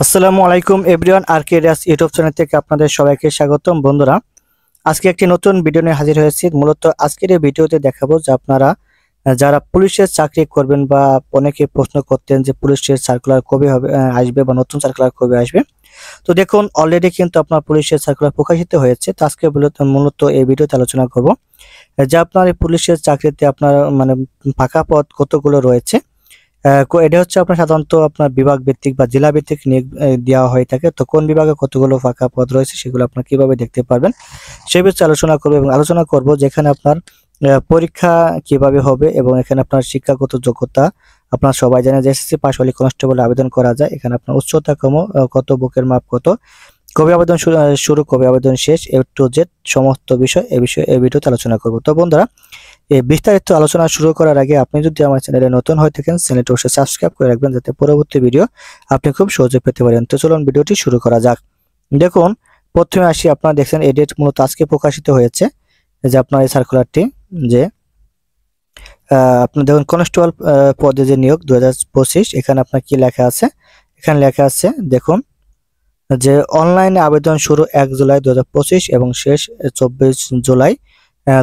আসসালামু আলাইকুম everyone, আরকেডিয়াস YouTube channel থেকে আপনাদের সবাইকে স্বাগতম। বন্ধুরা, আজকে একটি নতুন ভিডিও নিয়ে হাজির হয়েছি। মূলত আজকের এই ভিডিওতে দেখাবো যে আপনারা যারা পুলিশের চাকরি করবেন বা অনেকে প্রশ্ন করতেন যে পুলিশের সার্কুলার কবে হবে আসবে বা নতুন সার্কুলার কবে আসবে। তো দেখুন, অলরেডি কিন্তু আপনার পুলিশের সার্কুলার প্রকাশিত হয়েছে। তো আজকে মূলত এই ভিডিওতে আলোচনা করব যে আপনার এই পুলিশের চাকরিতে আপনার ফাঁকা পদ কতগুলো রয়েছে। এটা হচ্ছে আপনার সাধারণত আপনার বিভাগ ভিত্তিক বা জেলা ভিত্তিক নিয়োগ দেওয়া হয়ে থাকে। তো কোন বিভাগে কতগুলো ফাঁকা পদ রয়েছে সেগুলো আপনার কিভাবে দেখতে পারবেন সে বিষয়ে আলোচনা করব, এবং আলোচনা করব যেখানে আপনার পরীক্ষা কিভাবে হবে এবং এখানে আপনার শিক্ষাগত যোগ্যতা আপনার সবাই জানেন যে এসএসসি পাস হলে কনস্টেবল আবেদন করা যায়। এখানে আপনার উচ্চতা কত, বুকের মাপ কত, কবে আবেদন শুরু কবে আবেদন শেষ, এ টু জেড সমস্ত বিষয় এই ভিডিওতে আলোচনা করব। তো বন্ধুরা, এই বিস্তারিত আলোচনা শুরু করার আগে আপনি যদি আমার চ্যানেলে নতুন হয়ে থাকেন চ্যানেলটি অবশ্যই সাবস্ক্রাইব করে রাখবেন যাতে পরবর্তী ভিডিও আপনি খুব সহজে পেতে পারেন। তো চলুন ভিডিওটি শুরু করা যাক। দেখুন, প্রথমে আসি, আপনারা দেখছেন এই ডেট মূলত আজকে প্রকাশিত হয়েছে যে আপনার এই সার্কুলারটি, যে আপনি দেখুন কনস্টেবল পদে যে নিয়োগ 2025, এখানে আপনার কি লেখা আছে। এখানে লেখা আছে দেখুন যে অনলাইনে আবেদন শুরু 1 জুলাই 2025 এবং শেষ 24 জুলাই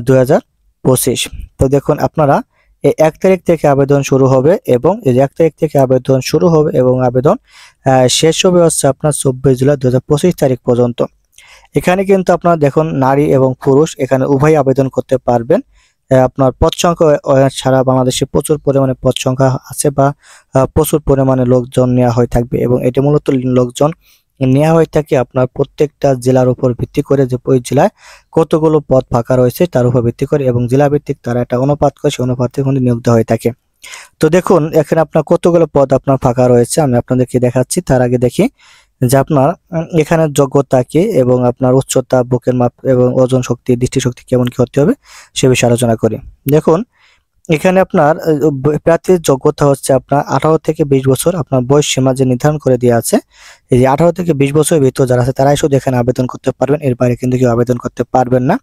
2025। তো দেখুন আপনারা এই 1 তারিখ থেকে আবেদন শুরু হবে এবং এই 1 তারিখ থেকে আবেদন শুরু হবে এবং আবেদন শেষ হবে হচ্ছে আপনার 24 জুলাই 2025 তারিখ পর্যন্ত। এখানে কিন্তু আপনারা দেখুন নারী এবং পুরুষ এখানে উভয় আবেদন করতে পারবেন। আপনার পদ সংখ্যা সারা বাংলাদেশে প্রচুর পরিমাণে পদ সংখ্যা আছে বা প্রচুর পরিমাণে লোকজন নেওয়া হয়ে থাকবে, এবং এটা মূলত লোকজন নেওয়া হয়ে থাকে আপনার প্রত্যেকটা জেলার উপর ভিত্তি করে, যে ওই জেলায় কতগুলো পদ ফাঁকা রয়েছে তার উপর ভিত্তি করে, এবং জেলা ভিত্তিক তারা একটা অনুপাত করে সেই অনুপাতে নিয়োগ দেওয়া হয়ে থাকে। তো দেখুন এখানে আপনার কতগুলো পদ আপনার ফাঁকা রয়েছে আমি আপনাদেরকে দেখাচ্ছি। তার আগে দেখি যে আপনার এখানে যোগ্যতা কি এবং আপনার উচ্চতা, বুকের মাপ এবং ওজন শক্তি, দৃষ্টিশক্তি কেমন কি হতে হবে সে বিষয়ে আলোচনা করি। দেখুন এখানে আপনার প্রার্থীর যোগ্যতা হচ্ছে আপনার 18 থেকে 20 বছর আপনার বয়স সীমা যে নির্ধারণ করে দেওয়া আছে। এই যে 18 থেকে 20 বছরের ভিতর যারা আছে তারাই শুধু এখানে আবেদন করতে পারবেন, এর বাইরে কিন্তু কেউ আবেদন করতে পারবেন না।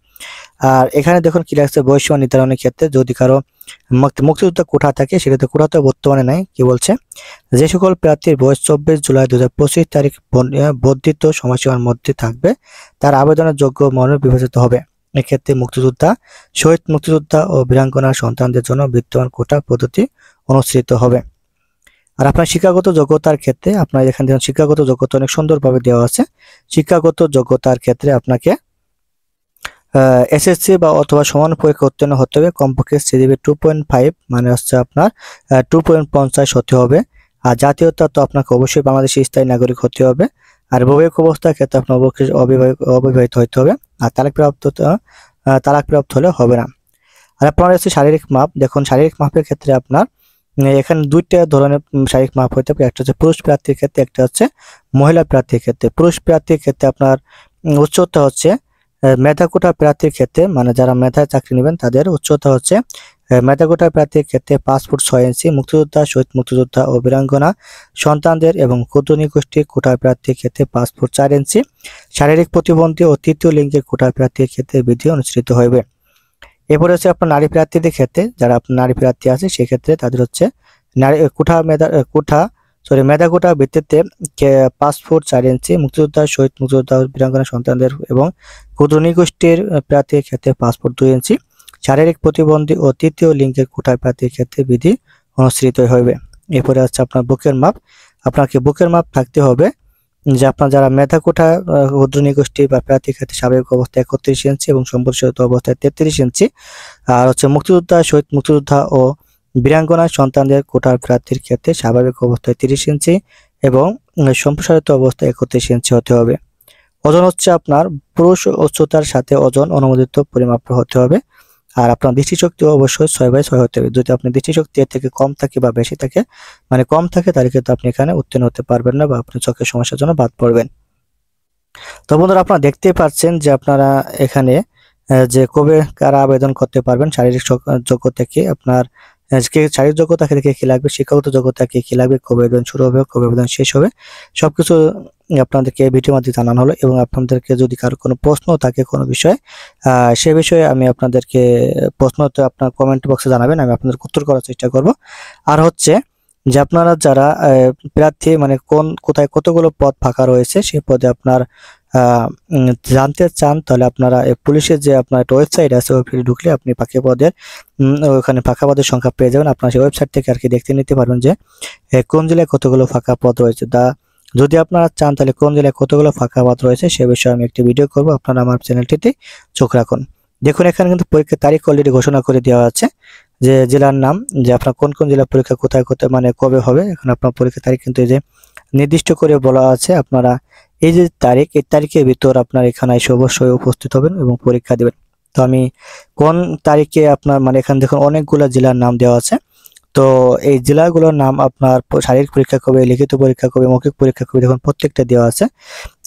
আর এখানে দেখুন কি লাগছে, বয়স সীমা নির্ধারণের ক্ষেত্রে যদি কারো মুক্তিযোদ্ধা কোঠা থাকে সেটাতে কোঠা তো বর্তমানে নাই। কি বলছে, যে সকল প্রার্থীর বয়স 24 জুলাই 2025 তারিখ বর্ধিত সময়সীমার মধ্যে থাকবে তার আবেদনের যোগ্য মনে বিবেচিত হবে। এক্ষেত্রে মুক্তিযোদ্ধা, শহীদ মুক্তিযোদ্ধা ও বীরাঙ্গনা সন্তানদের জন্য বিদ্যমান কোটা পদ্ধতি অনুসৃত হবে। আর আপনার শিক্ষাগত যোগ্যতার ক্ষেত্রে আপনার এখানে দেখুন শিক্ষাগত যোগ্যতা অনেক সুন্দরভাবে দেওয়া আছে। শিক্ষাগত যোগ্যতার ক্ষেত্রে আপনাকে এসএসসি বা অথবা সমান পরীক্ষা উত্তীর্ণ হতে হবে, কমপক্ষে সিজিপি 2.5 মানে হচ্ছে আপনার 2.50 হতে হবে। আর জাতীয়তা তো আপনাকে অবশ্যই বাংলাদেশি স্থায়ী নাগরিক হতে হবে। আর বৈবাহিক অবস্থার ক্ষেত্রে আপনার অবিবাহিত হতে হবে। আর তালাক প্রাপ্ত হলে হবে না। আর আপনার হচ্ছে শারীরিক মাপ। দেখুন শারীরিক মাপের ক্ষেত্রে আপনার এখানে দুইটা ধরনের শারীরিক মাপ হতে পারে, একটা হচ্ছে পুরুষ প্রার্থীর ক্ষেত্রে, একটা হচ্ছে মহিলা প্রার্থীর ক্ষেত্রে। পুরুষ প্রার্থীর ক্ষেত্রে আপনার উচ্চতা হচ্ছে মেধা কোটা প্রার্থীর ক্ষেত্রে, মানে যারা মেধায় চাকরি নেবেন তাদের উচ্চতা হচ্ছে মেধা কোটা প্রার্থীর ক্ষেত্রে 5 ফুট 6 ইঞ্চি, মুক্তিযোদ্ধা, শহীদ মুক্তিযোদ্ধা ও বীরাঙ্গনা সন্তানদের এবং ক্ষুদ্র নিগোষ্ঠী কোটা প্রার্থীর ক্ষেত্রে 5 ফুট 4 ইঞ্চি। শারীরিক প্রতিবন্ধী ও তৃতীয় লিঙ্গের কোটা প্রার্থীর ক্ষেত্রে বিধি অনুসৃত হইবে। এরপরে হচ্ছে আপনার নারী প্রার্থীদের ক্ষেত্রে, যারা আপনার নারী প্রার্থী আছে সেক্ষেত্রে তাদের হচ্ছে মেধা কোটা ভিত্তিতে 5 ফুট 4 ইঞ্চি, মুক্তিযোদ্ধা, শহীদ মুক্তিযোদ্ধা, বীরাঙ্গনা সন্তানদের এবং ক্ষুদ্র নিগোষ্ঠীর প্রার্থীর ক্ষেত্রে 5 ফুট 2 ইঞ্চি। শারীরিক প্রতিবন্ধী ও তৃতীয় লিঙ্গের কোটা প্রার্থীর ক্ষেত্রে বিধি অনুসৃত হইবে। এরপরে হচ্ছে আপনার বুকের মাপ। আপনাকে বুকের মাপ থাকতে হবে যে আপনার যারা মেধা কোটা ক্ষুদ্র নিগোষ্ঠী বা প্রার্থীর ক্ষেত্রে স্বাভাবিক অবস্থায় 31 ইঞ্চি এবং সম্প্রসারিত অবস্থায় 33 ইঞ্চি। আর হচ্ছে মুক্তিযোদ্ধা, শহীদ মুক্তিযোদ্ধা ও বীরাঙ্গনা সন্তানদের কোটার প্রার্থীর ক্ষেত্রে স্বাভাবিক অবস্থায় 30 ইঞ্চি এবং সম্প্রসারিত অবস্থায় 31 ইঞ্চি হতে হবে। ওজন হচ্ছে আপনার পুরুষ উচ্চতার সাথে ওজন অনুমোদিত পরিমাপ হতে হবে। আর আপনার দৃষ্টিশক্তি অবশ্যই 6/6 হতে হবে। যদি আপনার দৃষ্টিশক্তি এর থেকে কম থাকে বা বেশি থাকে, মানে কম থাকে, তাহলে কিন্তু আপনি এখানে উত্তীর্ণ হতে পারবেন না বা আপনি চোখের সমস্যার জন্য বাদ পড়বেন। তো বন্ধুরা, আপনারা দেখতেই পাচ্ছেন যে আপনারা এখানে যে কবে কারা আবেদন করতে পারবেন, শারীরিক যোগ্যতা কি, আপনার শারীরিক যোগ্যতা থেকে কি লাগবে, শিক্ষাগত যোগ্যতা কি লাগবে, কবে আবেদন শুরু হবে, কবে আবেদন শেষ হবে, সবকিছু আপনাদেরকে ভিডিওর মাধ্যমে জানানো হলো। এবং আপনাদেরকে যদি কারো কোনো প্রশ্ন থাকে কোনো বিষয়ে, সে বিষয়ে আমি আপনাদেরকে প্রশ্ন আপনার কমেন্ট বক্সে জানাবেন, আমি আপনাদের উত্তর করার চেষ্টা করব। আর হচ্ছে যে আপনারা যারা প্রার্থী মানে কোথায় কতগুলো পদ ফাঁকা রয়েছে সেই পদে আপনার জানতে চান, তাহলে আপনারা পুলিশের যে আপনার একটা ওয়েবসাইট আছে, ওয়েবসাইটে ঢুকলে আপনি ওখানে ফাঁকা পদের সংখ্যা পেয়ে যাবেন। আপনার সেই ওয়েবসাইট থেকে আর কি দেখতে নিতে পারবেন যে কোন জেলায় কতগুলো ফাঁকা পদ রয়েছে। যদি আপনারা চান তাহলে কোন জেলায় কতগুলো ফাঁকা পদ রয়েছে সে বিষয়ে আমি একটি ভিডিও করব, আপনারা আমার চ্যানেলটিতে চোখ রাখুন। দেখুন এখানে কিন্তু পরীক্ষার তারিখ অলরেডি ঘোষণা করে দেওয়া আছে, যে জেলার নাম, যে আপনার কোন কোন জেলা পরীক্ষা কোথায় কোথায় মানে কবে হবে। এখন আপনার পরীক্ষার তারিখ কিন্তু এই যে নির্দিষ্ট করে বলা আছে। আপনারা এই যে তারিখ, এই তারিখের ভিতর আপনার এখানে এসে অবশ্যই উপস্থিত হবেন এবং পরীক্ষা দেবেন। তো আমি কোন তারিখে আপনার মানে এখানে দেখুন অনেকগুলো জেলার নাম দেওয়া আছে। তো এই জেলাগুলোর নাম আপনার শারীরিক পরীক্ষা কবে, লিখিত পরীক্ষা কবে, মৌখিক পরীক্ষা কবে, দেখুন প্রত্যেকটা দেওয়া আছে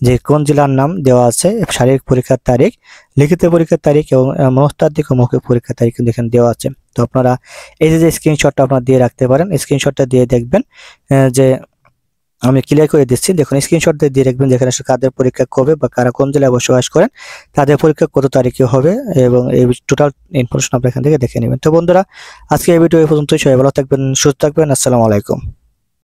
যে কোন জেলার নাম দেওয়া আছে, শারীরিক পরীক্ষার তারিখ, লিখিত পরীক্ষার তারিখ এবং মনস্তাত্ত্বিক ও মৌখিক পরীক্ষার তারিখ কিন্তু এখানে দেওয়া আছে। তো আপনারা এই যে স্ক্রিনশটটা আপনারা দিয়ে রাখতে পারেন, স্ক্রিনশটটা দিয়ে দেখবেন যে আমি ক্লিয়ার করে দিচ্ছি। দেখুন স্ক্রিনশট দিয়ে রাখবেন যেখানে কাদের পরীক্ষা কবে বা কারা কোন জেলায় বসবাস করেন, তাদের পরীক্ষা কত তারিখে হবে এবং এই টোটাল ইনফরমেশন আপনারা এখান থেকে দেখে নেবেন। তো বন্ধুরা, আজকে এই ভিডিও এই পর্যন্তই। সবাই ভালো থাকবেন, সুস্থ থাকবেন। আসসালামু আলাইকুম।